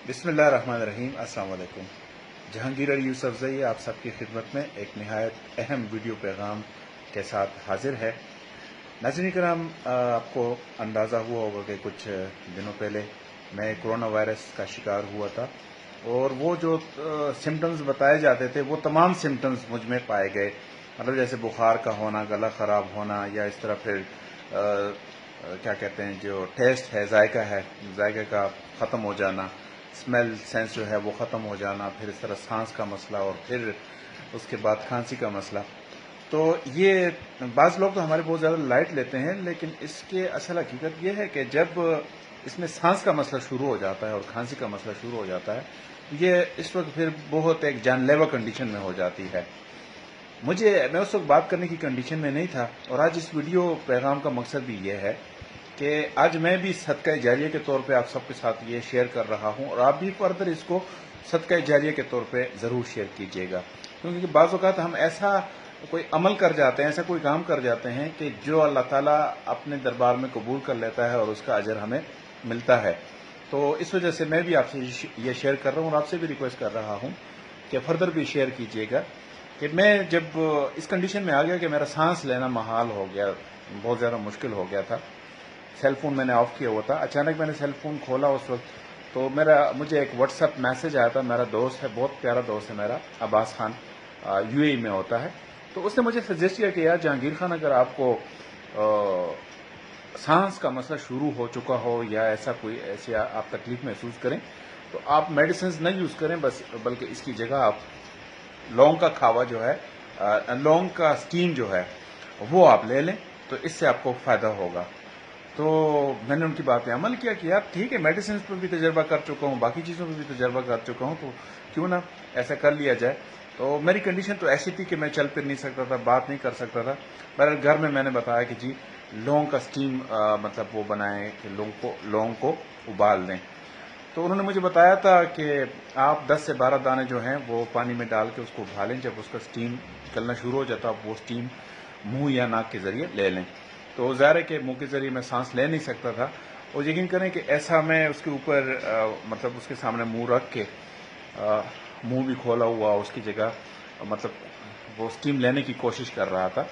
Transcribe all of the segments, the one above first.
बिस्मिल्लाहिर्रहमानिर्रहीम। अस्सलाम वालेकुम। जहांगीर अली यूसुफजई आप सबकी खिदमत में एक नहायत अहम वीडियो पैगाम के साथ हाजिर है। नाज़रीन कराम, आपको अंदाज़ा हुआ होगा कि कुछ दिनों पहले मैं कोरोना वायरस का शिकार हुआ था और वो जो सिम्टम्स बताए जाते थे वो तमाम सिम्टम्स मुझ में पाए गए। मतलब जैसे बुखार का होना, गला ख़राब होना, या इस तरह फिर क्या कहते हैं, जो टेस्ट है, जायका का ख़त्म हो जाना, स्मेल सेंस जो है वो ख़त्म हो जाना, फिर इस तरह सांस का मसला और फिर उसके बाद खांसी का मसला। तो ये बाज़ लोग तो हमारे बहुत ज़्यादा लाइट लेते हैं, लेकिन इसके असल हकीकत ये है कि जब इसमें सांस का मसला शुरू हो जाता है और खांसी का मसला शुरू हो जाता है, ये इस वक्त फिर बहुत एक जानलेवा कंडीशन में हो जाती है। मैं उस वक्त बात करने की कंडीशन में नहीं था, और आज इस वीडियो पैगाम का मकसद भी ये है कि आज मैं भी सदका जारिया के तौर पे आप सबके साथ ये शेयर कर रहा हूँ, और आप भी फर्दर इसको सदका जारिया के तौर पे ज़रूर शेयर कीजिएगा। क्योंकि बाज़ औक़ात हम ऐसा कोई अमल कर जाते हैं, ऐसा कोई काम कर जाते हैं कि जो अल्लाह ताला अपने दरबार में कबूल कर लेता है और उसका अजर हमें मिलता है। तो इस वजह से मैं भी आपसे ये शेयर कर रहा हूँ और आपसे भी रिक्वेस्ट कर रहा हूँ कि फर्दर भी शेयर कीजिएगा कि मैं जब इस कंडीशन में आ गया कि मेरा सांस लेना महाल हो गया, बहुत ज़्यादा मुश्किल हो गया था। सेल फोन मैंने ऑफ किया हुआ था, अचानक मैंने सेल फोन खोला उस वक्त, तो मुझे एक व्हाट्सएप मैसेज आया था। मेरा दोस्त है, बहुत प्यारा दोस्त है मेरा, अब्बास खान, यूएई में होता है। तो उसने मुझे सजेस्ट किया कि यार जहांगीर खान, अगर आपको सांस का मसला शुरू हो चुका हो या ऐसी आप तकलीफ महसूस करें, तो आप मेडिसिन न यूज़ करें, बल्कि इसकी जगह आप लौंग का खावा जो है, लौंग का स्टीम जो है वो आप ले लें, तो इससे आपको फ़ायदा होगा। तो मैंने उनकी बात पे अमल किया कि यार ठीक है, मेडिसिन पर भी तजर्बा कर चुका हूँ, बाकी चीज़ों पर भी तजर्बा कर चुका हूँ, तो क्यों ना ऐसा कर लिया जाए। तो मेरी कंडीशन तो ऐसी थी कि मैं चल फिर नहीं सकता था, बात नहीं कर सकता था। बहरहाल घर में मैंने बताया कि जी लौंग का स्टीम मतलब वो बनाएं कि लौंग को उबाल दें। तो उन्होंने मुझे बताया था कि आप 10 से 12 दाने जो हैं वो पानी में डाल के उसको उबालें, जब उसका स्टीम निकलना शुरू हो जाता है वो स्टीम मुंह या नाक के ज़रिए ले लें। तो ज़ाहिर है कि मुंह के ज़रिए मैं सांस ले नहीं सकता था, और यकीन करें कि ऐसा मैं उसके ऊपर मतलब उसके सामने मुंह रख के मुंह भी खोला हुआ उसकी जगह, मतलब वो स्टीम लेने की कोशिश कर रहा था।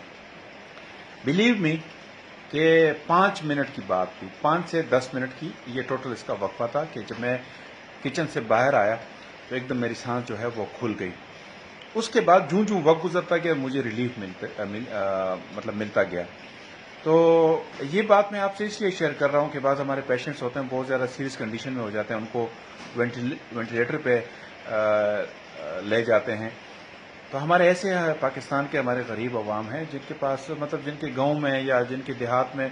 बिलीव मी कि 5 मिनट की बात थी, 5 से 10 मिनट की ये टोटल इसका वक्फा था कि जब मैं किचन से बाहर आया तो एकदम मेरी सांस जो है वो खुल गई। उसके बाद जूं जूं वक्त गुजरता गया मुझे रिलीफ मतलब मिलता गया। तो ये बात मैं आपसे इसलिए शेयर कर रहा हूँ कि बाद हमारे पेशेंट्स होते हैं बहुत ज़्यादा सीरियस कंडीशन में हो जाते हैं, उनको वेंटिलेटर पे ले जाते हैं। तो हमारे ऐसे पाकिस्तान के हमारे गरीब अवाम हैं जिनके पास, मतलब जिनके गांव में या जिनके देहात में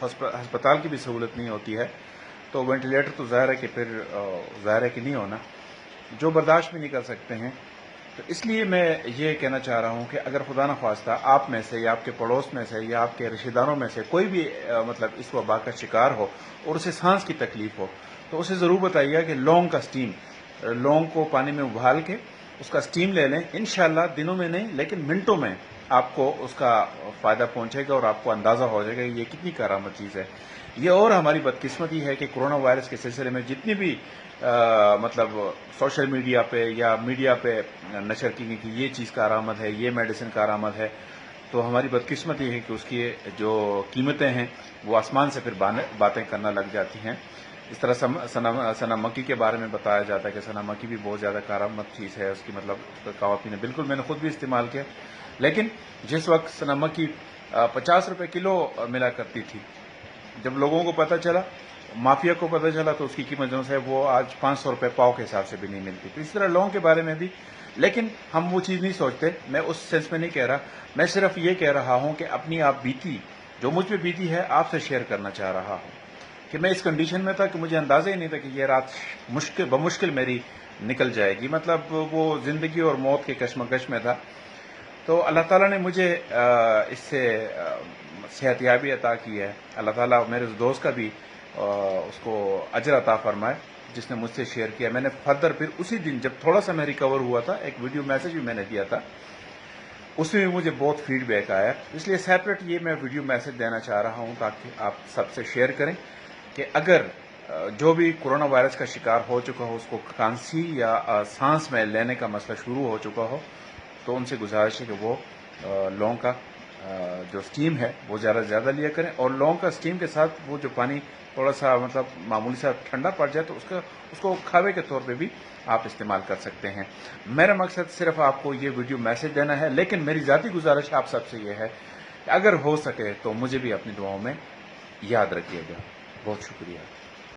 अस्पताल की भी सहूलत नहीं होती है, तो वेंटिलेटर तो ज़ाहिर है कि फिर ज़ाहिर है कि नहीं होना, जो बर्दाश्त भी नहीं कर सकते हैं। तो इसलिए मैं ये कहना चाह रहा हूँ कि अगर खुदा न ख्वास्ता आप में से या आपके पड़ोस में से या आपके रिश्तेदारों में से कोई भी मतलब इस वबा का शिकार हो और उसे सांस की तकलीफ हो, तो उसे ज़रूर बताइए कि लौंग का स्टीम, लौंग को पानी में उबाल के उसका स्टीम ले लें। इंशाल्लाह दिनों में नहीं लेकिन मिनटों में आपको उसका फ़ायदा पहुंचेगा और आपको अंदाज़ा हो जाएगा ये कितनी करामत चीज़ है। ये और हमारी बदकिस्मती है कि कोरोना वायरस के सिलसिले में जितनी भी मतलब सोशल मीडिया पे या मीडिया पे नशर की गई कि ये चीज़ कारआमद है, ये मेडिसिन कारआमद है, तो हमारी बदकिस्मती है कि उसकी जो कीमतें हैं वो आसमान से फिर बातें करना लग जाती हैं। इस तरह सना मक्की के बारे में बताया जाता है कि सना मक्की भी बहुत ज़्यादा कारआमद चीज़ है, उसकी मतलब उसका खावा पीना, बिल्कुल मैंने खुद भी इस्तेमाल किया। लेकिन जिस वक्त सना मक्की 50 रुपये किलो मिला करती थी, जब लोगों को पता चला, माफिया को पता चला, तो उसकी कीमत जो है वो आज 500 रुपये पाव के हिसाब से भी नहीं मिलती। तो इस तरह लोगों के बारे में भी, लेकिन हम वो चीज़ नहीं सोचते। मैं उस सेंस में नहीं कह रहा, मैं सिर्फ ये कह रहा हूं कि अपनी आप बीती जो मुझ पे बीती है आपसे शेयर करना चाह रहा हूं कि मैं इस कंडीशन में था कि मुझे अंदाजा ही नहीं था कि ये रात बमुश्किल मेरी निकल जाएगी, मतलब वो जिंदगी और मौत के कश्मकश में था। तो अल्लाह ताला ने मुझे इससे सेहतयाबी अता की है। अल्लाह ताला मेरे दोस्त का भी उसको अजर अता फरमाए जिसने मुझसे शेयर किया। मैंने फर्दर फिर उसी दिन जब थोड़ा सा मैं रिकवर हुआ था, एक वीडियो मैसेज भी मैंने दिया था, उसमें भी मुझे बहुत फीडबैक आया। इसलिए सेपरेट ये मैं वीडियो मैसेज देना चाह रहा हूं ताकि आप सबसे शेयर करें कि अगर جو بھی کورونا وائرس کا شکار ہو چکا ہو، اس کو کھانسی یا سانس میں لینے کا مسئلہ شروع ہو چکا ہو، تو ان سے گزارش ہے کہ وہ لونگ کا جو سٹیم ہے وہ زیادہ سے زیادہ لیا کریں، اور لونگ کا سٹیم کے ساتھ وہ جو پانی تھوڑا سا مطلب معمولی سا ٹھنڈا پڑ جائے تو اس کو کھاوے کے طور پہ بھی آپ استعمال کر سکتے ہیں۔ میرا مقصد صرف آپ کو یہ ویڈیو میسج دینا ہے، لیکن میری ذاتی گزارش آپ سب سے یہ ہے کہ اگر ہو سکے تو مجھے بھی اپنی دعاؤں میں یاد رکھیے گا۔ بہت شکریہ۔